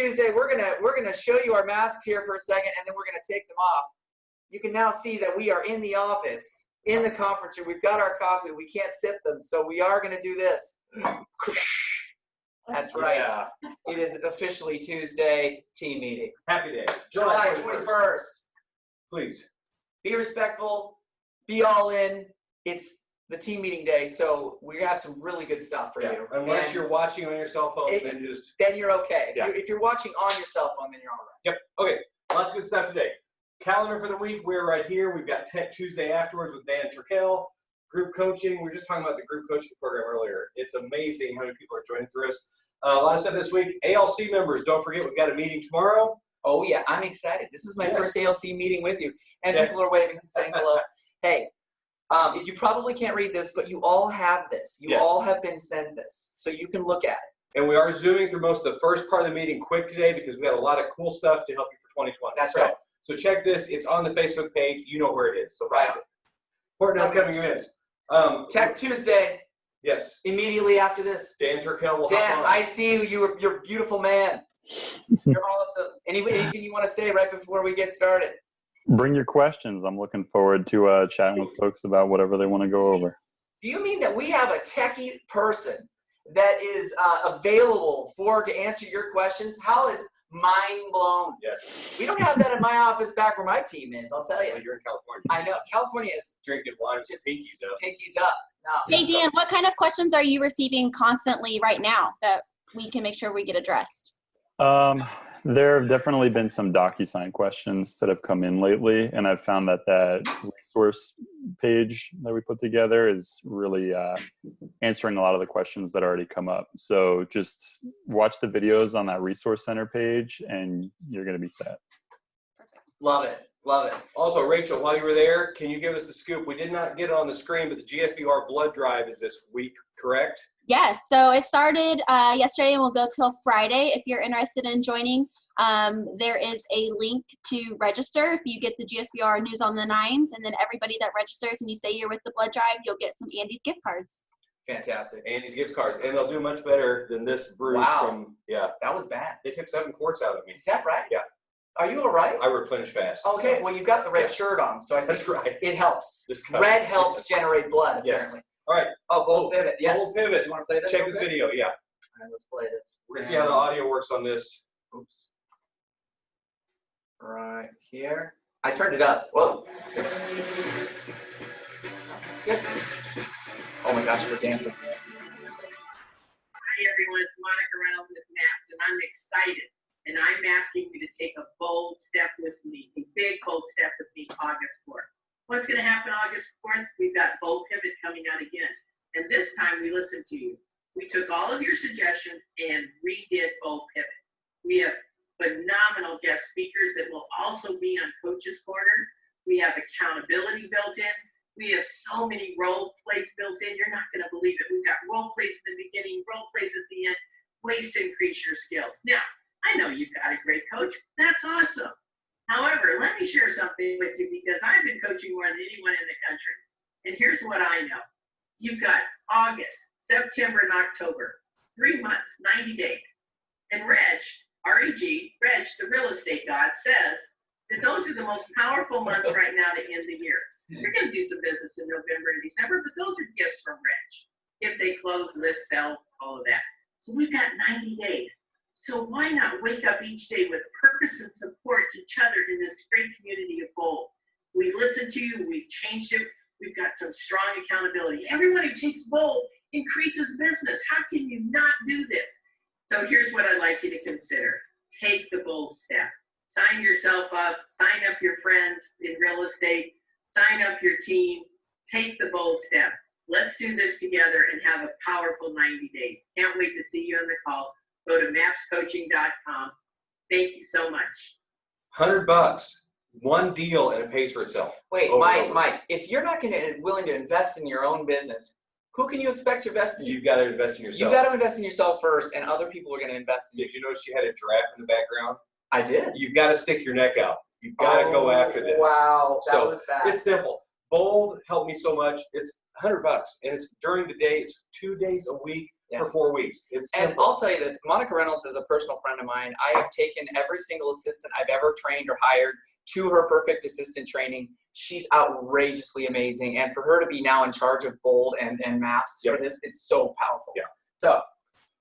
Tuesday, we're gonna show you our masks here for a second, and then we're gonna take them off. You can now see that we are in the office, in the conference room. We've got our coffee. We can't sip them, so we are gonna do this. That's right. Yeah. It is officially Tuesday team meeting. Happy day. July 21st. Please. Be respectful. Be all in. It's the team meeting day, so we're gonna have some really good stuff for you. Unless you're watching on your cell phone, then you're okay. Yeah. If you're watching on your cell phone, then you're all right. Yep. Okay. Lots of good stuff today. Calendar for the week. We're right here. We've got Tech Tuesday afterwards with Dan Turkel. Group coaching. We were just talking about the group coaching program earlier. It's amazing how many people are joining through us. A lot of stuff this week. ALC members, don't forget we've got a meeting tomorrow. Oh yeah, I'm excited. This is my first ALC meeting with you, and people are waving and saying hello. Hey. You probably can't read this, but you all have this. You all have been sent this, so you can look at it. And we are zooming through most of the first part of the meeting quick today because we got a lot of cool stuff to help you for 2020. That's right. So check this. It's on the Facebook page. You know where it is. So right. Important upcoming events. Tech Tuesday. Yes. Immediately after this. Dan Turkel will Dan, hop on. I see you. You're a beautiful man. You're awesome. Anything you want to say right before we get started? Bring your questions. I'm looking forward to chatting with folks about whatever they want to go over. Do you mean that we have a techie person that is available to answer your questions? How is mind blown? Yes. We don't have that in my office back where my team is, I'll tell you. You're in California. I know. California is drinking wine, just pinkies up. Pinkies up. No. Hey, Dan, what kind of questions are you receiving constantly right now that we can make sure we get addressed? There have definitely been some DocuSign questions that have come in lately, and I've found that resource page that we put together is really answering a lot of the questions that already come up. So just watch the videos on that resource center page, and you're going to be set. Love it. Love it. Also, Rachel, while you were there, can you give us the scoop? We did not get it on the screen, but the GSBR blood drive is this week, correct? Yes, so it started yesterday and will go till Friday. If you're interested in joining, there is a link to register. If you get the GSBR News on the Nines, and then everybody that registers and you say you're with the blood drive, you'll get some Andy's gift cards. Fantastic. Andy's gift cards, and they'll do much better than this bruise from, that was bad. They took 7 quarts out of me. Is that right? Yeah. Are you all right? I replenish fast. Okay, so. well, you've got the red shirt on, so I think that's right. It helps. Red helps generate blood, apparently. Yes. All right. Oh, Bold Pivot. Yes. Bold Pivot. Do you want to play this? Check this video. Yeah. All right, let's play this. We're going to see how the audio works on this. Oops. Right here. I turned it up. Whoa. It's good. Oh my gosh, we're dancing. Hi everyone, it's Monica Reynolds with MAPS, and I'm excited. And I'm asking you to take a bold step with me, a big bold step with me August 4th. What's going to happen August 4th? We've got Bold Pivot coming out again. And this time we listened to you. We took all of your suggestions and redid Bold Pivot. We have phenomenal guest speakers that will also be on Coach's Corner. We have accountability built in. We have so many role plays built in. You're not going to believe it. We've got role plays at the beginning, role plays at the end, ways to increase your skills. Now, I know you've got a great coach. That's awesome. However, let me share something with you because I've been coaching more than anyone in the country. And here's what I know. You've got August, September, and October, 3 months, 90 days. And Reg, Reg, the real estate god, says that those are the most powerful months right now to end the year. You're going to do some business in November and December, but those are gifts from Reg. If they close, list, sell, all of that. So we've got 90 days. So why not wake up each day with purpose and support each other in this great community of Bold? We listen to you, we've changed it, we've got some strong accountability. Everyone who takes Bold increases business. How can you not do this? So here's what I'd like you to consider. Take the bold step. Sign yourself up, sign up your friends in real estate, sign up your team, take the bold step. Let's do this together and have a powerful 90 days. Can't wait to see you on the call. Go to mapscoaching.com. Thank you so much. $100, one deal, and it pays for itself. Wait, Mike, if you're not willing to invest in your own business, who can you expect to invest in? You've got to invest in yourself. You've got to invest in yourself first, and other people are going to invest in you. Did you notice you had a giraffe in the background? I did. You've got to stick your neck out. You've got to go after this. Wow, that was fast. It's simple. Bold helped me so much. It's $100, and it's during the day. It's 2 days a week. Yes. for 4 weeks. It's And simple. I'll tell you this, Monica Reynolds is a personal friend of mine. I have taken every single assistant I've ever trained or hired to her perfect assistant training. She's outrageously amazing. And for her to be now in charge of Bold and Maps for this is so powerful. Yeah. So,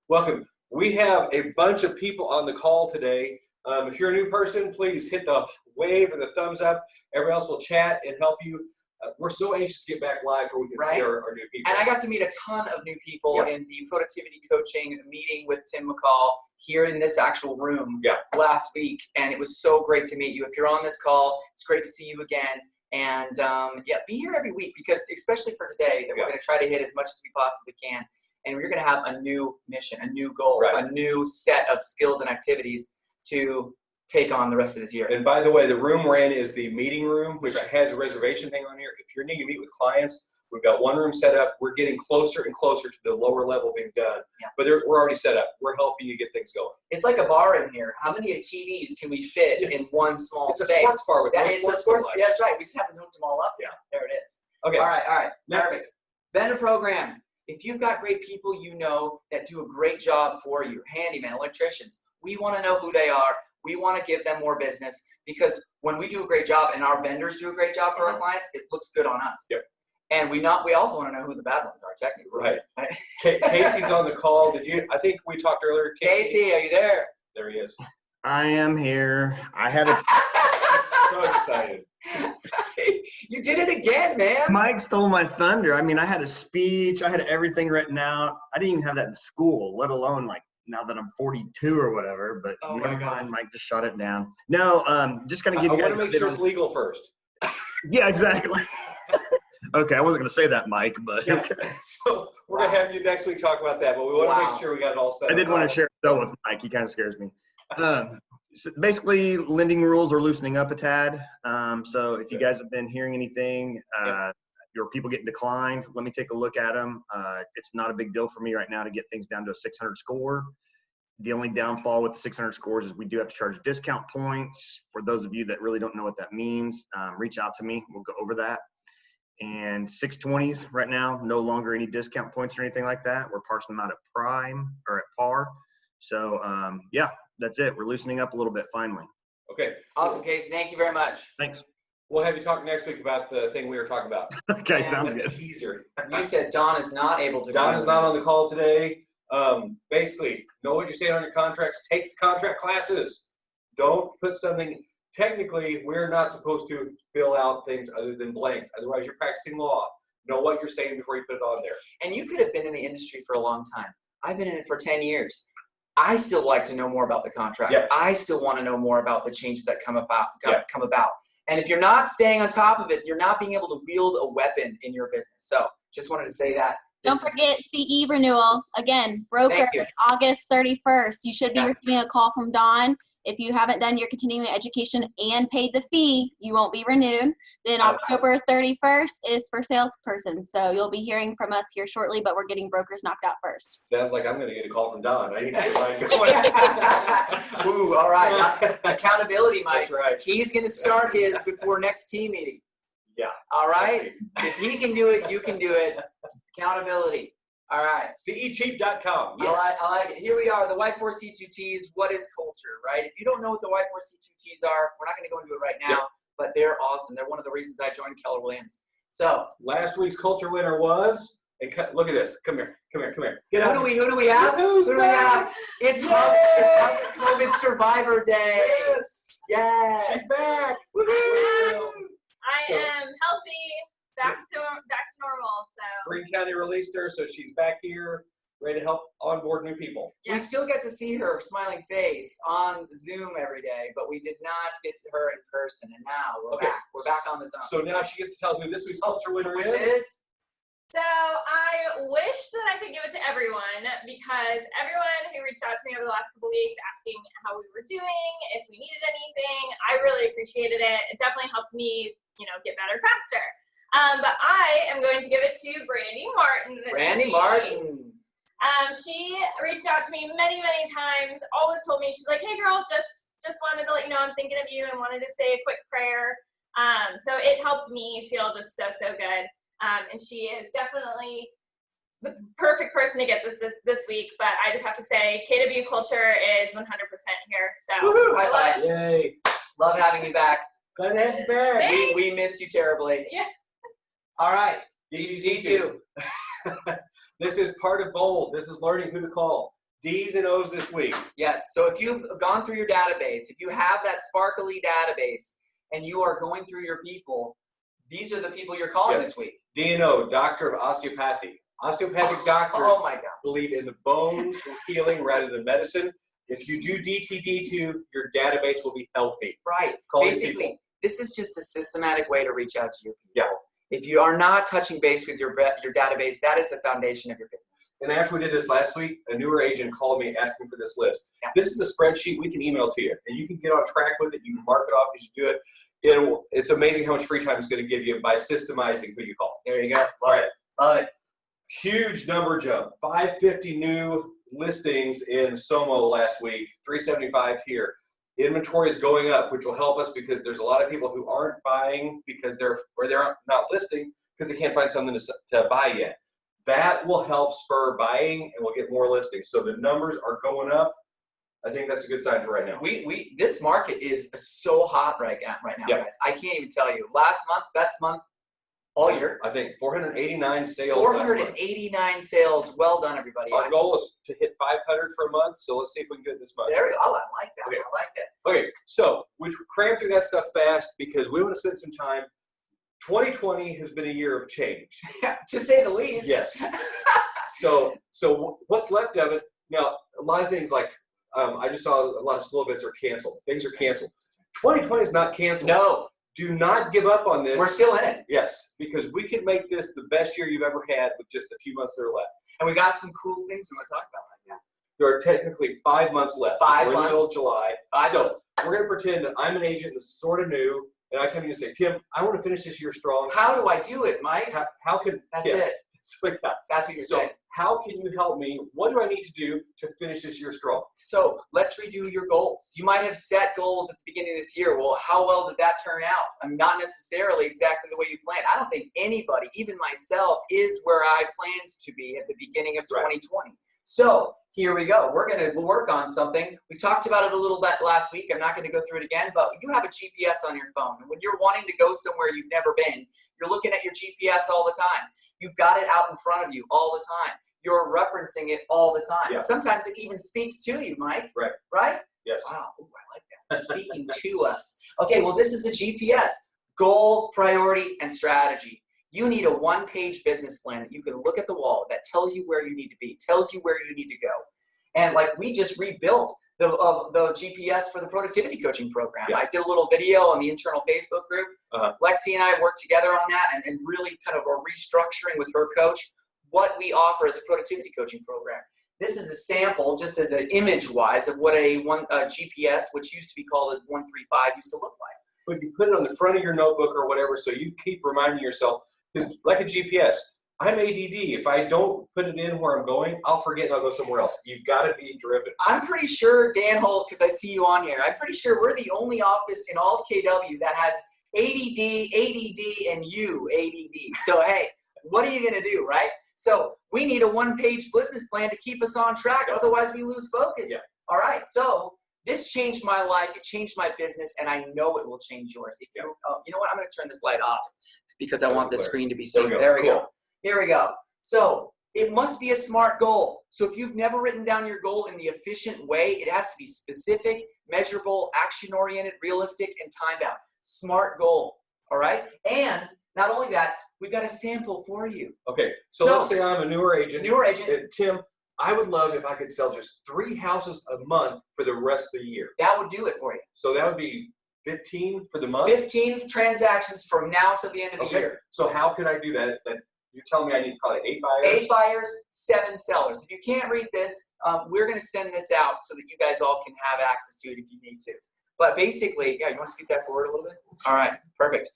Welcome. We have a bunch of people on the call today. If you're a new person, please hit the wave or the thumbs up. Everyone else will chat and help you. We're so anxious to get back live where we can see our new people. and I got to meet a ton of new people Yeah. in the productivity coaching meeting with Tim McCall here in this actual room Yeah. last week. And it was so great to meet you. If you're on this call, it's great to see you again. And be here every week because especially for today that we're going to try to hit as much as we possibly can. And we're going to have a new mission, a new goal, a new set of skills and activities to take on the rest of this year. And by the way, the room we're in is the meeting room, which has a reservation thing on here. If you're needing to meet with clients, we've got one room set up. We're getting closer and closer to the lower level being done. Yeah. But we're already set up. We're helping you get things going. It's like a bar in here. How many TVs can we fit in one small It's space? a sports bar with no It's a sports sports. lights. Yeah, that's right. We just haven't hooked them all up yet. There it is. Okay. All right. Next. Perfect. Vendor program. If you've got great people you know that do a great job for you, handyman, electricians, we want to know who they are. We want to give them more business because when we do a great job and our vendors do a great job for our clients, it looks good on us. Yep. And we also want to know who the bad ones are technically. Right. Casey's on the call. I think we talked earlier. Casey, are you there? There he is. I am here. I had a So excited. You did it again, man. Mike stole my thunder. I mean, I had a speech. I had everything written out. I didn't even have that in school, let alone like now that I'm 42 or whatever. But Oh my God. Mike just shut it down. No, just gonna give I you guys want to a make bit sure on- it's legal first. Yeah, exactly. Okay, I wasn't gonna say that, Mike, but Yeah. So we're going to have you next week talk about that, but we want to Wow. make sure we got it all set I up. did want to share a though with Mike. He kind of scares me. So basically, lending rules are loosening up a tad. So if you guys have been hearing anything, your people getting declined, let me take a look at them. It's not a big deal for me right now to get things down to a 600 score. The only downfall with the 600 scores is we do have to charge discount points. For those of you that really don't know what that means, reach out to me. We'll go over that. And 620s right now, no longer any discount points or anything like that. We're parsing them out at prime or at par. So yeah, that's it. We're loosening up a little bit finally. Okay. Awesome, Casey. Thank you very much. Thanks. We'll have you talk next week about the thing we were talking about. Okay, sounds That's good. a teaser. You said Don is not able to. Don is not on the call today. Basically, know what you're saying on your contracts. Take the contract classes. Don't put something. Technically, we're not supposed to fill out things other than blanks. Otherwise, you're practicing law. Know what you're saying before you put it on there. And you could have been in the industry for a long time. I've been in it for 10 years. I still like to know more about the contract. Yeah. I still want to know more about the changes that come about. Yeah. And if you're not staying on top of it, you're not being able to wield a weapon in your business. So just wanted to say that. Don't forget CE renewal. Again, brokers, Thank you. August 31st. You should be Yes. receiving a call from Dawn. If you haven't done your continuing education and paid the fee, you won't be renewed. Then October 31st is for salesperson. So you'll be hearing from us here shortly, but we're getting brokers knocked out first. Sounds like I'm going to get a call from Don. I need to get mine going. Ooh, all right. Accountability, Mike. That's right. He's going to start his before next team meeting. Yeah. All right? If he can do it, you can do it. Accountability. All right. CEcheap.com. I like it. Here we are, the Y4C2Ts. What is culture, right? If you don't know what the Y4C2Ts are, we're not going to go into it right now, but they're awesome. They're one of the reasons I joined Keller Williams. So, Last week's culture winner was, and look at this. Come here. Get who out. do we have? Who's Who do we have? back? It's COVID Survivor Day. Yes. She's back. I So- am healthy, back to normal. So Greene County released her, so she's back here, ready to help onboard new people. yeah. We still get to see her smiling face on Zoom every day, but we did not get to her in person. And now we're Okay. back. We're back on the zone. So now she gets to tell who this week's culture winner Which is. is? So I wish that I could give it to everyone because everyone who reached out to me over the last couple weeks asking how we were doing, if we needed anything, I really appreciated it. It definitely helped me, get better faster. But I am going to give it to Brandy Martin. Randy week. Martin. She reached out to me many, many times, always told me, she's like, hey girl, just wanted to let you know I'm thinking of you and wanted to say a quick prayer. So it helped me feel just so good. And she is definitely the perfect person to get this week, but I just have to say KW culture is 100% here. So Woohoo! I High love five. it. Yay. Love having you back. Glad to have you back. Thanks. We missed you terribly. Yeah. All right. D2. This is part of Bold. This is learning who to call. D's and O's this week. Yes. So if you've gone through your database, if you have that sparkly database and you are going through your people, these are the people you're calling this week. D&O, doctor of osteopathy. Osteopathic doctors Oh my God. believe in the bones healing rather than medicine. If you do DTD2, your database will be healthy. Right. Call these Basically, people. this is just a systematic way to reach out to your people. Yeah. If you are not touching base with your database, that is the foundation of your business. And after we did this last week, a newer agent called me asking for this list. Yeah. This is a spreadsheet we can email to you, and you can get on track with it. You can mark it off as you do it. It's amazing how much free time it's going to give you by systemizing who you call. There you go. All right. Love it. Huge number jump. 550 new listings in Somo last week, 375 here. Inventory is going up, which will help us because there's a lot of people who aren't buying because they're not listing because they can't find something to buy yet. That will help spur buying and we'll get more listings. So the numbers are going up. I think that's a good sign for right now. This market is so hot right now, Yeah. guys. I can't even tell you. Last month, best month all year. I think 489 sales. last month. 489 sales. Well done, everybody. Our goal is to hit 500 for a month, so let's see if we can get it this month. There we go. Oh, I like that. Okay. I like that. Okay, so we crammed through that stuff fast because we want to spend some time. 2020 has been a year of change. To say the least. Yes. So what's left of it now? A lot of things like I just saw a lot of school events are canceled. Things are canceled. 2020 is not canceled. No, Do not give up on this. we're still in it. Yes, because we can make this the best year you've ever had with just a few months that are left. And we got some cool things we want to talk about right now. There are technically 5 months left. 5 We're in the middle of months. July. 5 So months. we're going to pretend that I'm an agent that's sort of new, and I come in and say, Tim, I want to finish this year strong. How do I do it, Mike? How can That's yes. it. So, yeah. That's what you're So saying. how can you help me? What do I need to do to finish this year strong? So let's redo your goals. You might have set goals at the beginning of this year. Well, how well did that turn out? I'm not necessarily exactly the way you planned. I don't think anybody, even myself, is where I planned to be at the beginning of 2020. So here we go. We're going to work on something. We talked about it a little bit last week. I'm not going to go through it again, but you have a GPS on your phone. And when you're wanting to go somewhere you've never been, you're looking at your GPS all the time. You've got it out in front of you all the time. You're referencing it all the time. Yeah. Sometimes it even speaks to you, Mike. Right. Right? Yes. Wow, ooh, I like that. Speaking to us. Okay, well, this is a GPS. Goal, priority, and strategy. You need a one-page business plan that you can look at the wall that tells you where you need to be, tells you where you need to go. And like we just rebuilt the GPS for the productivity coaching program. Yeah. I did a little video on the internal Facebook group. Lexi and I worked together on that and really kind of are restructuring with her coach what we offer as a productivity coaching program. This is a sample, just as an image-wise, of what a GPS, which used to be called a 135, used to look like. But you put it on the front of your notebook or whatever, so you keep reminding yourself. Because like a GPS, I'm ADD. If I don't put it in where I'm going, I'll forget and I'll go somewhere else. You've got to be driven. I'm pretty sure, Dan Holt, because I see you on here, I'm pretty sure we're the only office in all of KW that has ADD, and you ADD. So, hey, what are you going to do, right? So we need a one-page business plan to keep us on track. Yeah. Otherwise, we lose focus. Yeah. All right. So this changed my life. It changed my business, and I know it will change yours. If you know what? I'm going to turn this light off because I That's want the clear. screen to be There seen. we go. There we go. Cool. Here we go. So it must be a SMART goal. So if you've never written down your goal in the efficient way, it has to be specific, measurable, action-oriented, realistic, and time-bound. SMART goal. All right? And not only that, we've got a sample for you. Okay, so let's say I'm a newer agent. Tim, I would love if I could sell just 3 houses a month for the rest of the year. That would do it for you. So that would be 15 for the month? 15 transactions from now till the end of the Okay, year. so how can I do that? You're telling me I need probably 8 buyers? 8 buyers, 7 sellers. If you can't read this, we're going to send this out so that you guys all can have access to it if you need to. But basically, yeah, you want to scoot that forward a little bit? All right, perfect.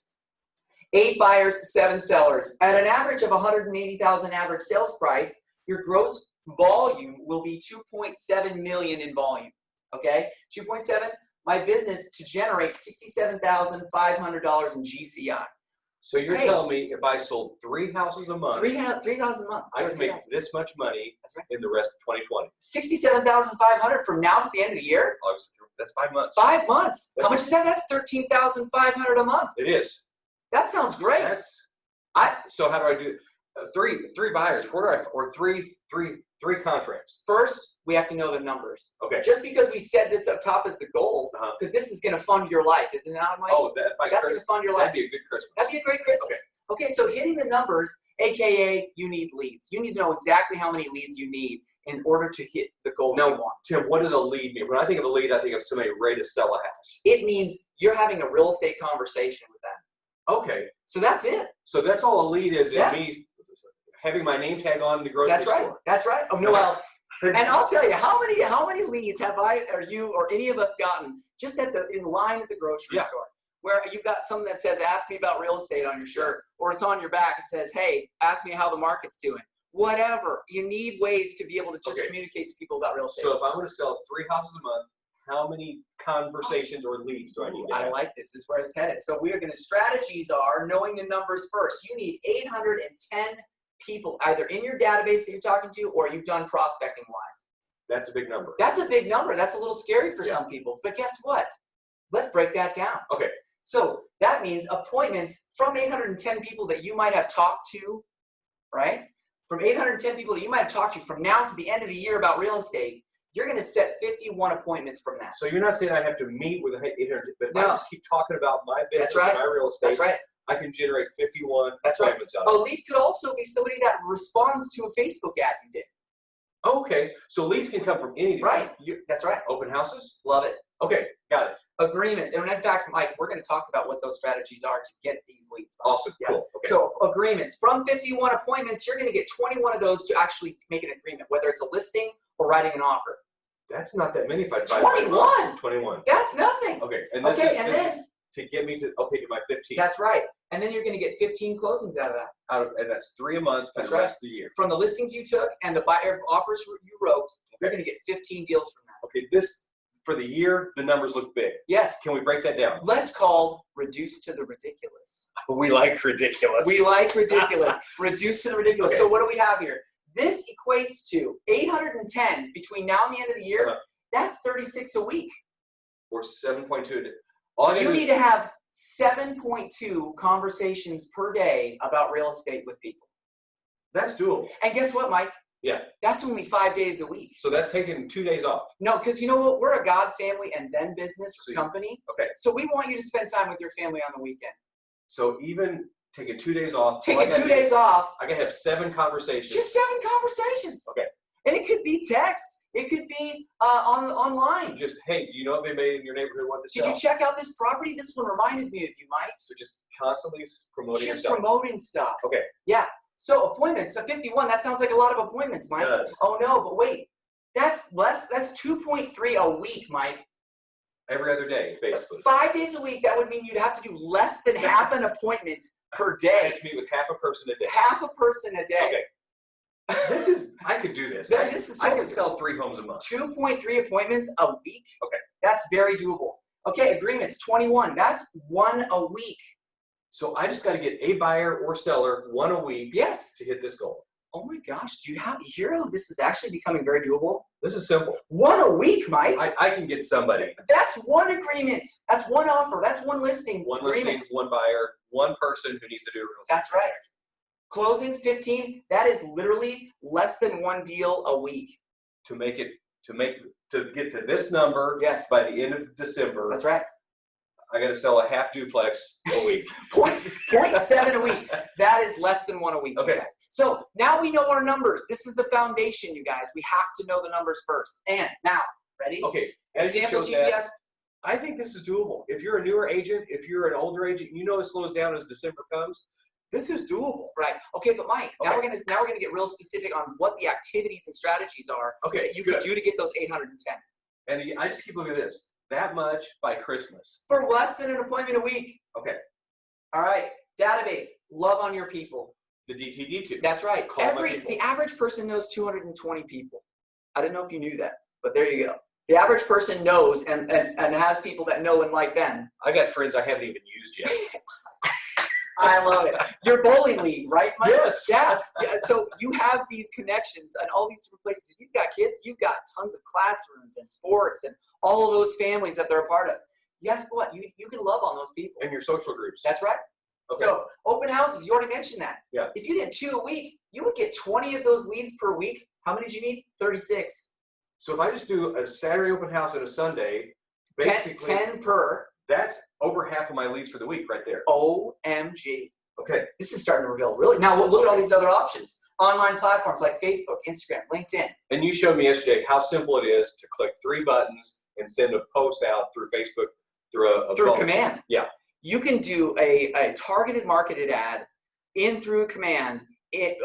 8 buyers, 7 sellers. At an average of $180,000 average sales price, your gross volume will be $2.7 million in volume. Okay, 2.7. My business to generate $67,500 in GCI. So you're Hey. telling me if I sold 3 houses a month, 3,000 a month. I can make this much money That's right. in the rest of 2020? 67,500 from now to the end of the year. That's 5 months. 5 months. How much is that? That's 13,500 a month. It is. That sounds great. That's. I So how do I do? Three buyers. Where do I? Or three contracts. first we have to know the numbers. Okay. Just because we said this up top as the goal, because this is going to fund your life, isn't it, Mike? Oh, that by That's going Christmas. to fund your life. That'd be a good Christmas. That'd be a great Christmas. Okay, so hitting the numbers, aka you need leads. You need to know exactly how many leads you need in order to hit the goal Now, you want. Tim, what does a lead mean? When I think of a lead, I think of somebody ready to sell a house. It means you're having a real estate conversation with them. Okay. So that's it. So that's all a lead is. Yeah. It means having my name tag on the grocery That's right. store. That's right. Oh, Noel. And I'll tell you, how many leads have I or you or any of us gotten just in line at the grocery Yeah. store, where you've got something that says "Ask me about real estate" on your shirt, or it's on your back and says, "Hey, ask me how the market's doing." Whatever. You need ways to be able to just Okay. communicate to people about real estate. So if I'm going to sell 3 houses a month, how many conversations or leads do I need to I have? like this. This is where it's headed. So we are going to strategies are knowing the numbers first. You need 810 people either in your database that you're talking to or you've done prospecting wise. That's a big number. That's a big number. That's a little scary for Yeah. some people. But guess what? Let's break that down. Okay. So that means appointments from 810 people that you might have talked to, right? From 810 people that you might have talked to from now to the end of the year about real estate, you're going to set 51 appointments from that. So you're not saying I have to meet with 800, but if No. I just keep talking about my business, That's right. my real estate, That's right. I can generate 51 That's right. appointments out A of it. lead could also be somebody that responds to a Facebook ad you did. Okay, so leads can come from any of these Right. things. That's right. Open houses? Love it. Okay, got it. Agreements. And in fact, Mike, we're going to talk about what those strategies are to get these leads. Awesome, Yeah. cool. Okay. So agreements. From 51 appointments, you're going to get 21 of those to actually make an agreement, whether it's a listing or writing an offer. That's not that many if I divide 21? 21. That's nothing. Okay, and this Okay, is, and this then is to get me to my 15. that's right. And then you're going to get 15 closings out of that. And that's 3 a month for That's the right. rest of the year. From the listings you took and the buyer offers you wrote, you're going to get 15 deals from that. Okay, this for the year, the numbers look big. Yes. Can we break that down? Let's call reduce to the ridiculous. We like ridiculous. We like ridiculous. Reduce to the ridiculous. Okay. So what do we have here? This equates to 810 between now and the end of the year. Uh-huh. That's 36 a week. Or 7.2 a day. All I You gotta do need is- to have 7.2 conversations per day about real estate with people. That's doable. And guess what, Mike? Yeah. That's only 5 days a week. So that's taking 2 days off. No, because you know what? We're a God, family, and then business So you- company. Okay. So we want you to spend time with your family on the weekend. So even taking 2 days off. all I Taking gotta 2 do is- days off, I gotta have 7 conversations. just 7 conversations. Okay. And it could be text. It could be online. Just, hey, do you know if anybody in your neighborhood wanted to Did sell? you check out this property? This one reminded me of you, Mike. So just constantly promoting Just yourself. promoting stuff. Okay. Yeah. So appointments, so 51, that sounds like a lot of appointments, Mike. It does. Oh no, but wait. That's less, that's 2.3 a week, Mike. Every other day, basically. 5 days a week, that would mean you'd have to do less than half an appointment per I have day. to meet with half a person a day. Half a person a day. Okay. This is, I could do this. This is I so could good. sell 3 homes a month. 2.3 appointments a week. Okay. That's very doable. Okay, agreements, 21. That's 1 a week. So I just got to get a buyer or seller 1 a week Yes. to hit this goal. Oh my gosh, do you hear how this is actually becoming very doable? This is simple. 1 a week, Mike. I can get somebody, That's 1 agreement. That's 1 offer. That's 1 listing. one agreement. listing, 1 buyer, 1 person who needs to do a real estate. That's right. Closings 15. That is literally less than 1 deal a week. To get to this number Yes. by the end of December, That's right. I got to sell a half duplex a week. 0.7 a week. That is less than 1 a week, Okay. you guys. So now we know our numbers. This is the foundation, you guys. We have to know the numbers first. And now, ready? Okay. As you Example showed that, GPS. I think this is doable. If you're a newer agent, if you're an older agent, you know it slows down as December comes. This is doable. Right. Okay, but Mike, now Okay. we're gonna get real specific on what the activities and strategies are Okay, that you good. could do to get those 810. And I just keep looking at this. That much by Christmas. For less than an appointment a week. Okay. All right. Database. Love on your people. The DTD2. That's right. Call my people. The average person knows 220 people. I didn't know if you knew that, but there you go. The average person knows and has people that know and like them. I got friends I haven't even used yet. I love it. Your bowling league, right, Mike? Yes. Yeah. So you have these connections and all these different places. If you've got kids, you've got tons of classrooms and sports and all of those families that they're a part of. Guess what? You can love on those people. And your social groups. That's right. Okay. So open houses, you already mentioned that. Yeah. If you did 2 a week, you would get 20 of those leads per week. How many do you need? 36. So if I just do a Saturday open house and a Sunday, basically 10 per. that's over half of my leads for the week right there. OMG. Okay. This is starting to reveal really. Now look at all these other options. Online platforms like Facebook, Instagram, LinkedIn. And you showed me yesterday how simple it is to click 3 buttons and send a post out through Facebook through a Through phone. command. Yeah. You can do a targeted marketed ad in through command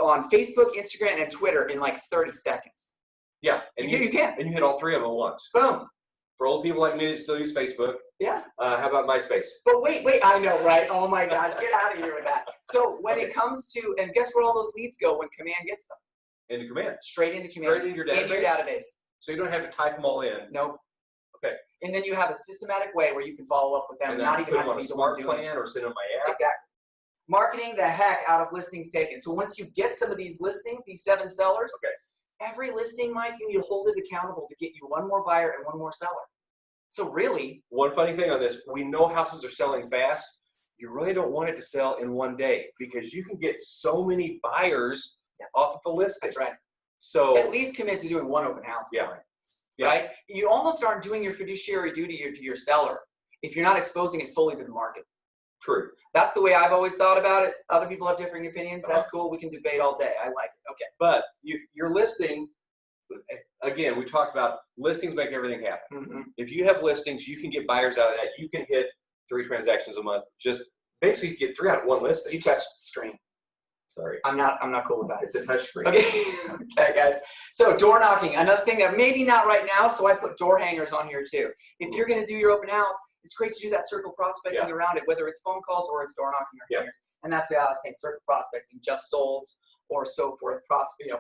on Facebook, Instagram, and Twitter in like 30 seconds. Yeah. And You can. And you hit all 3 of them at once. Boom. For old people like me that still use Facebook, Yeah. how about MySpace? But wait, I know, right? Oh my gosh, get out of here with that. So when it comes to, and guess where all those leads go when command gets them? Into command. Straight into command. Straight into your Into your database. So you don't have to type them all in. Nope. Okay. And then you have a systematic way where you can follow up with them, And then not I even put have them to on be a the one smart doing it. plan or send them my app. Exactly. Marketing the heck out of listings taken. So once you get some of these listings, these 7 sellers, every listing, Mike, you need to hold it accountable to get you one more buyer and one more seller. So really, One funny thing on this, we know houses are selling fast. You really don't want it to sell in one day because you can get so many buyers off of the listing. that's right. So At least commit to doing one open house. Yeah. for it, Yeah. Right? You almost aren't doing your fiduciary duty to your seller if you're not exposing it fully to the market. true. That's the way I've always thought about it. Other people have differing opinions. That's cool. We can debate all day. I like it. Okay. But your listing, again, we talked about listings make everything happen. Mm-hmm. If you have listings, you can get buyers out of that. You can hit 3 transactions a month. Just basically get 3 out of 1 listing. You touched the screen. Sorry. I'm not cool with that. It's a touch screen. Okay. Okay, guys. So door knocking, another thing that maybe not right now, so I put door hangers on here too. If you're going to do your open house, it's great to do that circle prospecting around it, whether it's phone calls or it's door knocking or hangers. And that's the other thing, circle prospecting, just solds or so forth,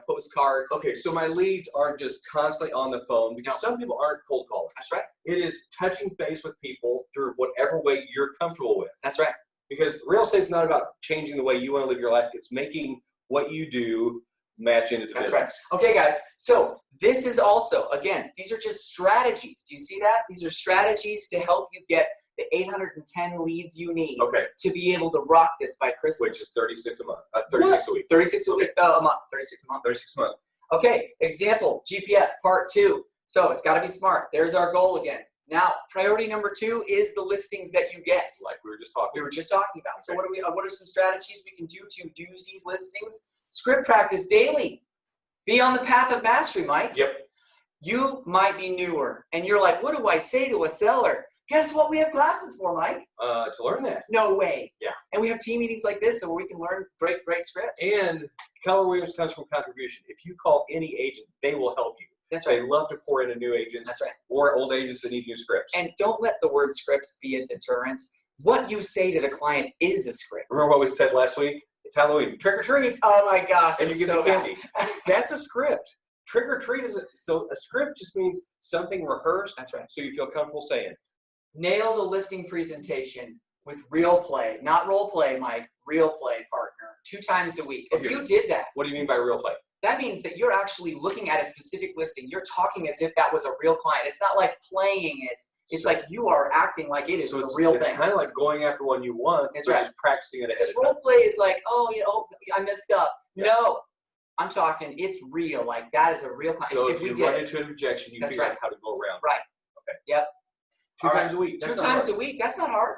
postcards. Okay, so my leads aren't just constantly on the phone because some people aren't cold callers. That's right. It is touching base with people through whatever way you're comfortable with. That's right. Because real estate's not about changing the way you want to live your life. It's making what you do match into the That's business. right. Okay, guys. So this is also, again, these are just strategies. Do you see that? These are strategies to help you get the 810 leads you need Okay, to be able to rock this by Christmas. which is 36 a month. 36 a week. 36 a week, a month. 36 a month. 36 a month. Okay, example, GPS, part 2. So it's got to be smart. There's our goal again. Now, priority number 2 is the listings that you get. Like we were just talking. We were just talking about. So what are some strategies we can do to use these listings? Script practice daily. Be on the path of mastery, Mike. Yep. You might be newer, and you're like, what do I say to a seller? Guess what we have classes for, Mike? To learn that. No way. Yeah. And we have team meetings like this so we can learn great scripts. And Keller Williams comes from contribution. If you call any agent, they will help you. That's right. They love to pour into new agents. That's right. Or old agents that need new scripts. And don't let the word scripts be a deterrent. What you say to the client is a script. Remember what we said last week? It's Halloween. Trick or treat. Oh my gosh. And you I'm give so the candy. That's a script. Trick or treat is a script just means something rehearsed. That's right. So you feel comfortable saying. Nail the listing presentation with real play, not role play, Mike, real play partner, 2 times a week. If Okay. you did that, What do you mean by real play? that means that you're actually looking at a specific listing. You're talking as if that was a real client. It's not like playing it. It's like you are acting like it is So the real it's thing. kind of like going after one you want. That's but right. Just practicing it ahead Because of time. role play is like, I messed up. Yeah. No, I'm talking, it's real. Like that is a real client. So if if we you did run it, into an objection, you That's figure out right. how to go around. Right. Okay. Yep. 2 All times a week. 2 times a week, that's not hard.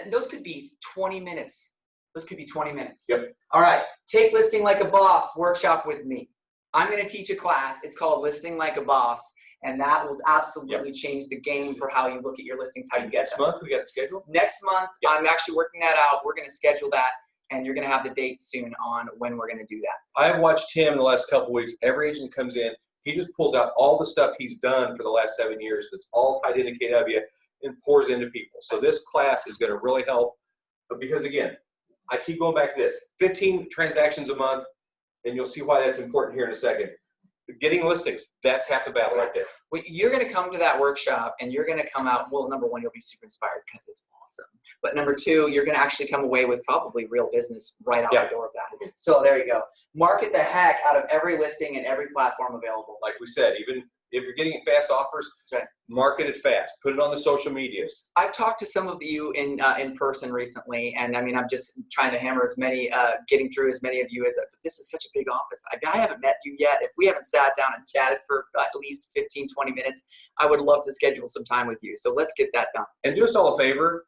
Those could be 20 minutes. Those could be 20 minutes. Yep. All right. Take Listing Like a Boss workshop with me. I'm going to teach a class. It's called Listing Like a Boss. And that will absolutely change the game for how you look at your listings, how you get Next them. month we got the schedule. Next month, Yep. I'm actually working that out. We're going to schedule that. And you're going to have the date soon on when we're going to do that. I've watched him in the last couple of weeks. Every agent comes in, he just pulls out all the stuff he's done for the last 7 years that's all tied into KW and pours into people. So this class is going to really help. But because again, I keep going back to this, 15 transactions a month, and you'll see why that's important here in a second. getting listings, that's half the battle right there. Well, you're going to come to that workshop and you're going to come out, well, number one, you'll be super inspired because it's awesome. But number two, you're going to actually come away with probably real business right out the door of that. So there you go. Market the heck out of every listing and every platform available. Like we said, even if you're getting fast offers, That's right. market it fast. Put it on the social medias. I've talked to some of you in person recently, and I mean, I'm just trying to hammer as many, getting through as many of you as. But this is such a big office. I haven't met you yet. If we haven't sat down and chatted for at least 15, 20 minutes, I would love to schedule some time with you. So let's get that done. And do us all a favor.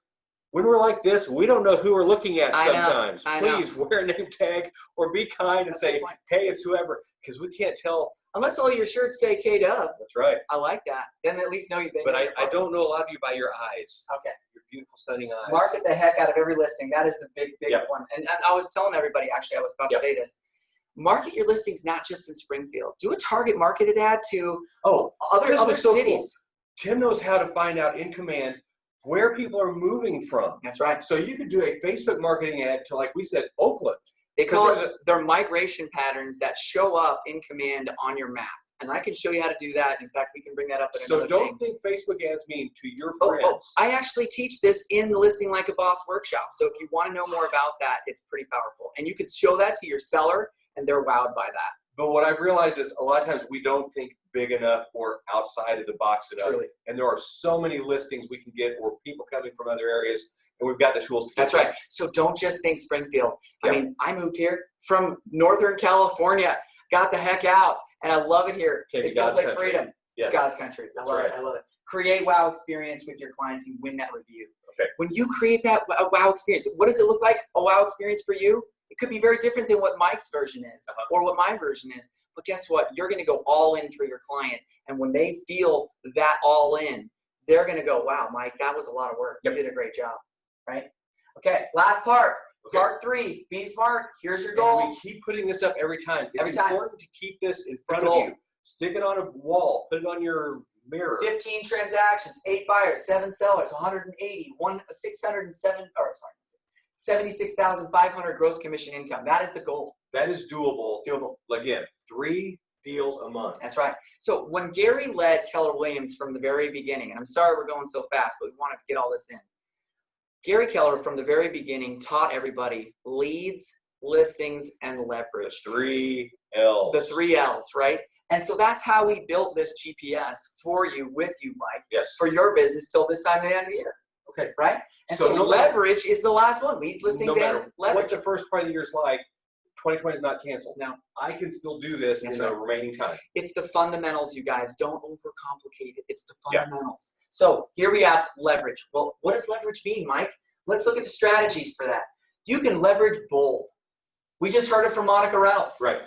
When we're like this, we don't know who we're looking at sometimes. I know. Please wear a name tag or be kind and say, hey, it's whoever, because we can't tell. Unless all your shirts say K-Dub. That's right. I like that. Then at least know you've been. But I don't know a lot of you by your eyes. Okay. Your beautiful, stunning eyes. Market the heck out of every listing. That is the big one. And I was telling everybody, actually, I was about to say this. Market your listings not just in Springfield. Do a target marketed ad to other so cities. Cool. Tim knows how to find out in command where people are moving from. That's right. So you could do a Facebook marketing ad to, like we said, Oakland. They call it their migration patterns that show up in command on your map. And I can show you how to do that. In fact, we can bring that up in another So don't think Facebook ads mean to your friends. I actually teach this in the Listing Like a Boss workshop. So if you want to know more about that, it's pretty powerful. And you can show that to your seller, and they're wowed by that. But what I've realized is a lot of times we don't think big enough or outside of the box enough. Truly. And there are so many listings we can get or people coming from other areas, and we've got the tools to get That's right. So don't just think Springfield. I mean, I moved here from Northern California, got the heck out, and I love it here. It feels like freedom. Yes. It's God's country. I love it. I love it. Create wow experience with your clients and win that review. Okay. When you create that wow experience, what does it look like? A wow experience for you? It could be very different than what Mike's version is or what my version is. But guess what? You're going to go all in for your client. And when they feel that all in, they're going to go, wow, Mike, that was a lot of work. You did a great job. Right? Okay. Last part. Okay. Part 3. Be smart. Here's your goal. And we keep putting this up every time. It's Every important to keep this in front of you. Stick it on a wall. Put it on your mirror. 15 transactions, 8 buyers, 7 sellers, 180, 76,500 gross commission income. That is the goal. That is doable. Again, 3 deals a month. That's right. So when Gary led Keller Williams from the very beginning, and I'm sorry we're going so fast, but we want to get all this in. Gary Keller from the very beginning taught everybody leads, listings, and leverage. 3 L's. The 3 L's, right? And so that's how we built this GPS for you, with you, Mike. Yes. For your business till this time of the end of the year. Okay. Right? And so leverage is the last one. Leads, listings, and what leverage. the first part of the year is like, 2020 is not canceled. No. I can still do this in the remaining time. It's the fundamentals, you guys. Don't overcomplicate it. It's the fundamentals. So here we have leverage. Well, what does leverage mean, Mike? Let's look at the strategies for that. You can leverage bold. We just heard it from Monica Reynolds. Right.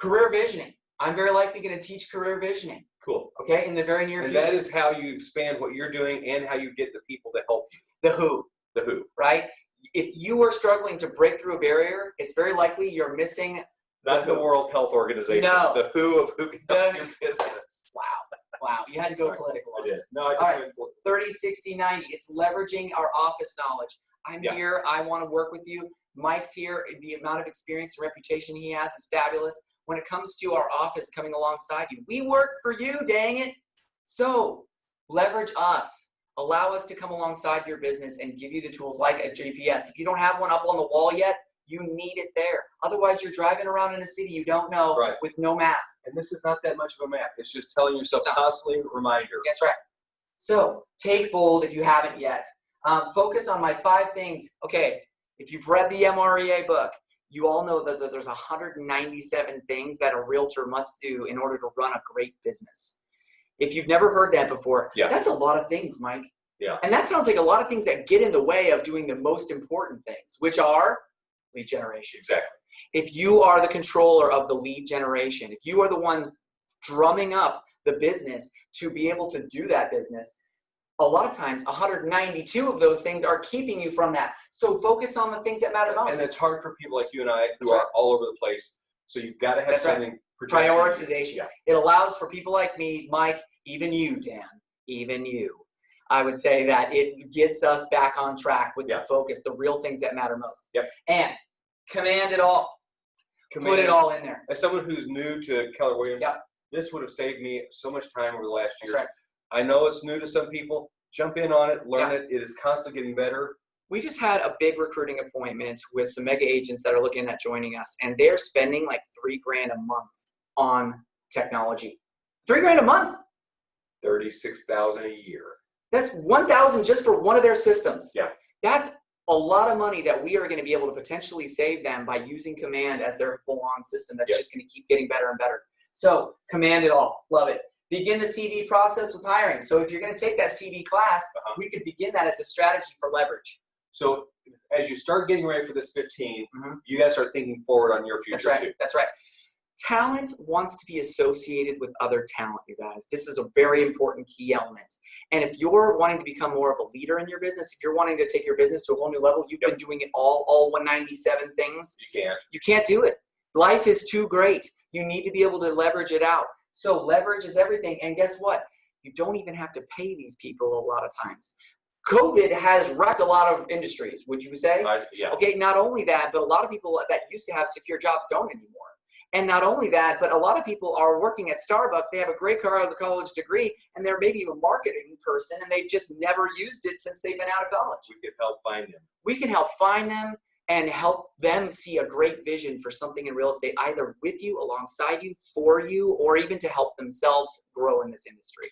Career visioning. I'm very likely going to teach career visioning. Cool. Okay, in the very near future. And that is how you expand what you're doing and how you get the people to help you. The who. The who. Right? If you are struggling to break through a barrier, it's very likely you're missing Not the World Health Organization. No. The who of who can help your business. Wow. You had to go political on I did. this. No, I just All right. went for 30, 60, 90. It's leveraging our office knowledge. I'm here. I want to work with you. Mike's here. The amount of experience and reputation he has is fabulous. When it comes to our office coming alongside you, we work for you, dang it. So leverage us. Allow us to come alongside your business and give you the tools like a GPS. If you don't have one up on the wall yet, you need it there. Otherwise, you're driving around in a city you don't know with no map. And this is not that much of a map. It's just telling yourself constantly reminder. That's right. So take bold if you haven't yet. Focus on my 5 things. Okay, if you've read the MREA book, you all know that there's 197 things that a realtor must do in order to run a great business. If you've never heard that before, that's a lot of things, Mike. Yeah. And that sounds like a lot of things that get in the way of doing the most important things, which are lead generation. Exactly. If you are the controller of the lead generation, if you are the one drumming up the business to be able to do that business, a lot of times 192 of those things are keeping you from that. So focus on the things that matter most. And it's hard for people like you and I who are all over the place. So you've got to have something. Prioritization. Yeah. It allows for people like me, Mike, even you, Dan, even you. I would say that it gets us back on track with the focus, the real things that matter most. Yep. And command it all. Put it all in there. As someone who's new to Keller Williams, This would have saved me so much time over the last That's year. right. I know it's new to some people. Jump in on it, learn it. It is constantly getting better. We just had a big recruiting appointment with some mega agents that are looking at joining us, and they're spending like $3,000 a month on technology. $3,000 a month. 36,000 a year. That's 1,000 just for one of their systems. Yeah. That's a lot of money that we are going to be able to potentially save them by using Command as their full-on system. That's just going to keep getting better and better. So Command it all. Love it. Begin the CV process with hiring. So if you're going to take that CV class, we could begin that as a strategy for leverage. So as you start getting ready for this 15, you got to start thinking forward on your future too. That's right. Talent wants to be associated with other talent, you guys. This is a very important key element. And if you're wanting to become more of a leader in your business, if you're wanting to take your business to a whole new level, you've been doing it all 197 things. You can't do it. Life is too great. You need to be able to leverage it out. So leverage is everything. And guess what? You don't even have to pay these people a lot of times. COVID has wrecked a lot of industries, would you say? Yeah. Okay, not only that, but a lot of people that used to have secure jobs don't anymore. And not only that, but a lot of people are working at Starbucks. They have a great college degree, and they're maybe a marketing person, and they've just never used it since they've been out of college. We can help find them. We can help find them and help them see a great vision for something in real estate, either with you, alongside you, for you, or even to help themselves grow in this industry.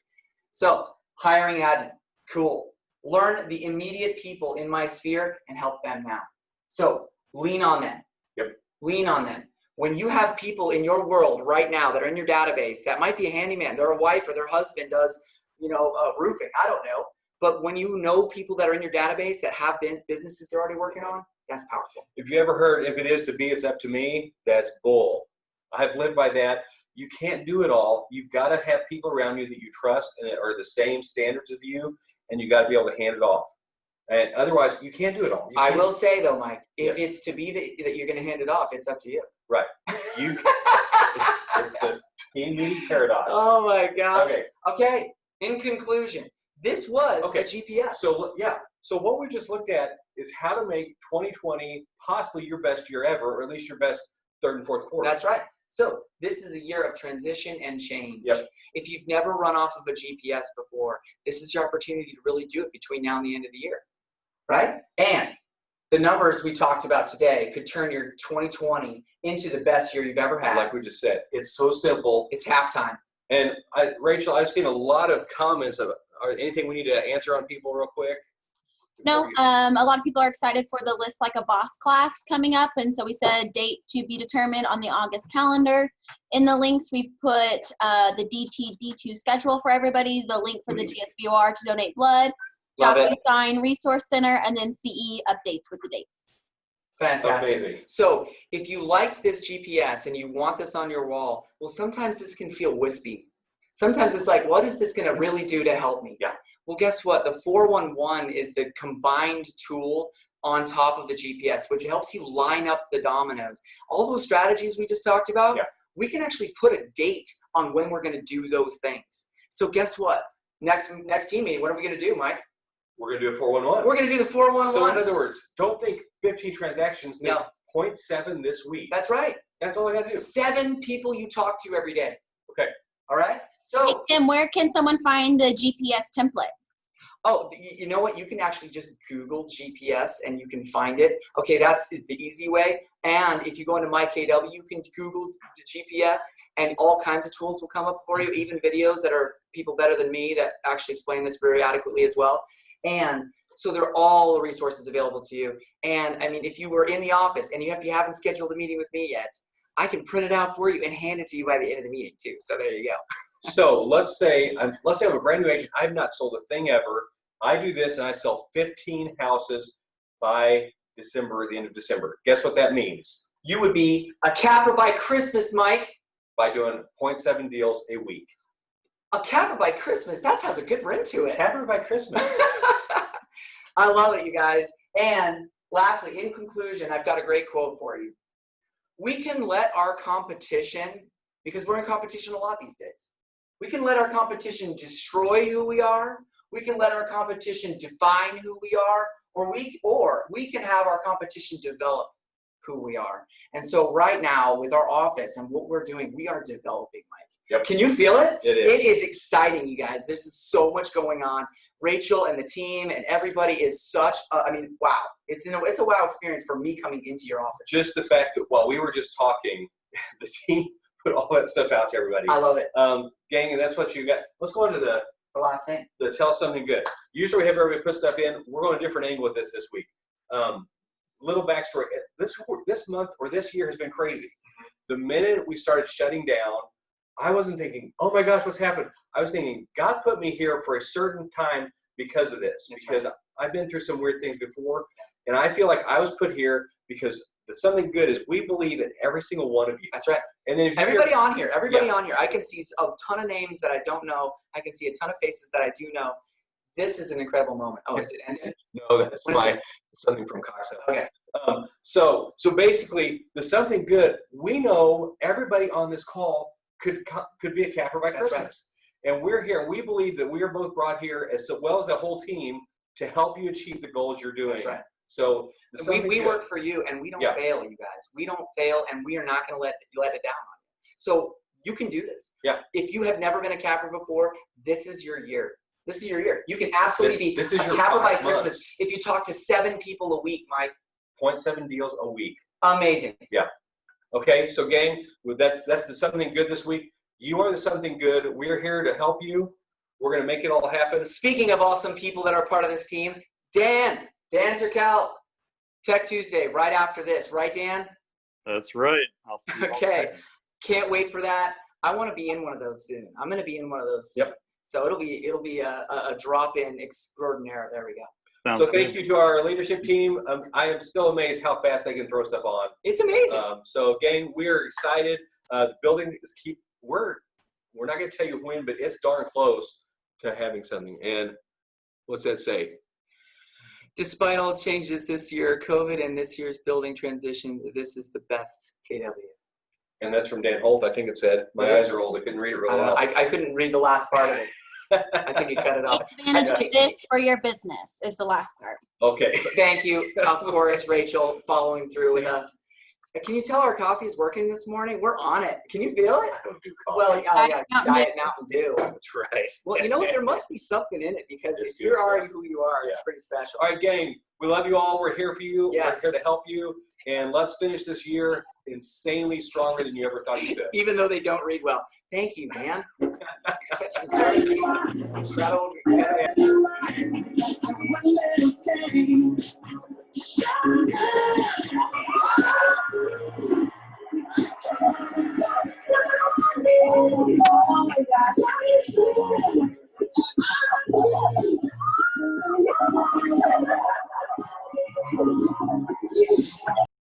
So hiring admin, cool. Learn the immediate people in my sphere and help them now. So lean on them. Yep. Lean on them. When you have people in your world right now that are in your database, that might be a handyman, their wife or their husband does, roofing, I don't know. But when you know people that are in your database that have businesses they're already working on, that's powerful. If you ever heard, if it is to be, it's up to me, that's bull. I've lived by that. You can't do it all. You've got to have people around you that you trust and that are the same standards as you, and you got to be able to hand it off. And otherwise, you can't do it all. I will say though, Mike, if it's to be that you're going to hand it off, it's up to you. Right. It's the team meeting paradox. Oh my God. Okay. In conclusion, this was a GPS. So what we just looked at is how to make 2020 possibly your best year ever, or at least your best third and fourth quarter. That's right. So this is a year of transition and change. Yep. If you've never run off of a GPS before, this is your opportunity to really do it between now and the end of the year, right? And the numbers we talked about today could turn your 2020 into the best year you've ever had. Like we just said, it's so simple. It's halftime. And Rachel, I've seen a lot of comments of anything we need to answer on people real quick. No, a lot of people are excited for the List Like a Boss class coming up, and so we said date to be determined on the August calendar. In the links, we've put the DTD2 schedule for everybody, the link for the GSBOR to donate blood, DocuSign Resource Center, and then CE updates with the dates. Fantastic. Amazing. So if you liked this GPS and you want this on your wall, well, sometimes this can feel wispy. Sometimes it's like, what is this going to really do to help me? Yeah. Well, guess what? The 411 is the combined tool on top of the GPS, which helps you line up the dominoes. All those strategies we just talked about, we can actually put a date on when we're going to do those things. So guess what? Next team meeting, what are we going to do, Mike? We're going to do a 411. We're going to do the 411. So in other words, don't think 15 transactions. Think 0.7 this week. That's right. That's all I got to do. 7 people you talk to every day. Okay. All right. So. Hey, Tim, where can someone find the GPS template? Oh, you know what? You can actually just Google GPS and you can find it. Okay, that's the easy way. And if you go into MyKW, you can Google the GPS and all kinds of tools will come up for you, even videos that are people better than me that actually explain this very adequately as well. And so they're all the resources available to you. And I mean, if you were in the office and if you haven't scheduled a meeting with me yet, I can print it out for you and hand it to you by the end of the meeting too. So there you go. So let's say I'm a brand new agent. I've not sold a thing ever. I do this and I sell 15 houses by the end of December. Guess what that means? You would be a capper by Christmas, Mike. By doing 0.7 deals a week. A capper by Christmas, that has a good ring to it. Capper by Christmas. I love it, you guys. And lastly, in conclusion, I've got a great quote for you. We can let our competition, because we're in competition a lot these days, we can let our competition destroy who we are. We can let our competition define who we are, or we can have our competition develop who we are. And so right now with our office and what we're doing, we are developing, Mike. Yep. Can you feel it? It is. It is exciting, you guys. There's so much going on. Rachel and the team and everybody is such wow. It's a wow experience for me coming into your office. Just the fact that while we were just talking, the team put all that stuff out to everybody. I love it. Gang, and that's what you got. Let's go into the last thing. The tell us something good. Usually we have everybody put stuff in. We're going a different angle with this week. Little backstory. This month or this year has been crazy. The minute we started shutting down, I wasn't thinking, oh my gosh, what's happened? I was thinking, God put me here for a certain time because of this. That's because I've been through some weird things before. And I feel like I was put here because the something good is we believe in every single one of you. That's right. And then if you everybody on here, I can see a ton of names that I don't know. I can see a ton of faces that I do know. This is an incredible moment. Oh, is it ended? No, that's something from Cox. Okay. So basically, the something good, we know everybody on this call could be a capper by That's Christmas. Right. And we're here, and we believe that we are both brought here as well as the whole team to help you achieve the goals you're doing. That's right. So we work for you, and we don't fail, you guys. We don't fail, and we are not going to let it down on you. So you can do this. Yeah. If you have never been a capper before, this is your year. This is your year. You can absolutely be a capper by Christmas if you talk to 7 people a week, Mike. 0.7 deals a week. Amazing. Yeah. Okay, so gang, that's the something good this week. You are the something good. We're here to help you. We're going to make it all happen. Speaking of awesome people that are part of this team, Dan Turkel, Tech Tuesday, right after this. Right, Dan? That's right. I'll see you all Okay. soon. Can't wait for that. I want to be in one of those soon. I'm going to be in one of those soon. Yep. So it'll be a drop-in extraordinaire. There we go. Sounds So thank you to our leadership team. I am still amazed how fast they can throw stuff on. It's amazing. So gang, we're excited. The building is we're not going to tell you when, but it's darn close to having something. And what's that say? Despite all changes this year, COVID and this year's building transition, this is the best KW. And that's from Dan Holt, I think it said. My eyes are old. I couldn't read it I really don't know. well. I couldn't read the last part of it. I think he cut it off. Take advantage of this for your business is the last part. Okay. Thank you, of course, Rachel, following through with us. Can you tell our coffee's working this morning? We're on it. Can you feel it? I don't do coffee. Well, Diet Mountain Diet Mountain Dew. That's right. Well, you know what? There must be something in it because It's if you good are stuff. who you are, it's Yeah. pretty special. All right, gang. We love you all. We're here for you. Yes. We're here to help you. And let's finish this year insanely stronger than you ever thought you could. Even though they don't read well. Thank you, man. Such incredible. Oh my God.